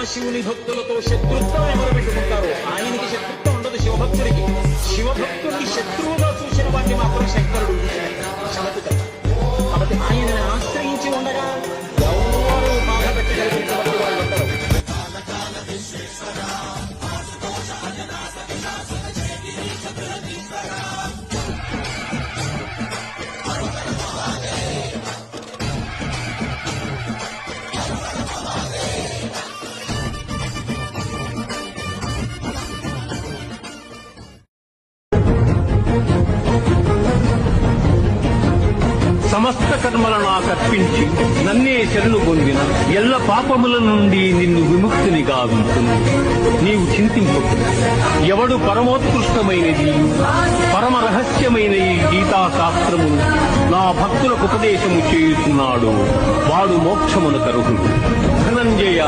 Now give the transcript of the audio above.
శివుని భక్తులతో శత్రుత్వం ఎవరు పెట్టుకుంటారో ఆయనకి శత్రుత్వం ఉండదు శివభక్తుడికి. శివభక్తుడికి శత్రువుగా చూసిన వాడిని మాత్రం శంకరుడు శమతుడు. కాబట్టి ఆయనని ఆశ్రయించి ఉండగా ఎవరు బాధ పెట్టగలిగినటువంటి వాళ్ళు ఉంటారు. సమస్త కర్మలను నాకర్పించి నన్నే శరణు పొందిన ఎల్ల పాపముల నుండి నిన్ను విముక్తిని గావించును. నీవు చింతింపు. ఎవడు పరమోత్కృష్టమైనది పరమ రహస్యమైన ఈ గీతాశాస్త్రమును నా భక్తులకు ఉపదేశము చేయుచున్నాడు వాడు మోక్షమునకు అర్హుడు. ధనంజయ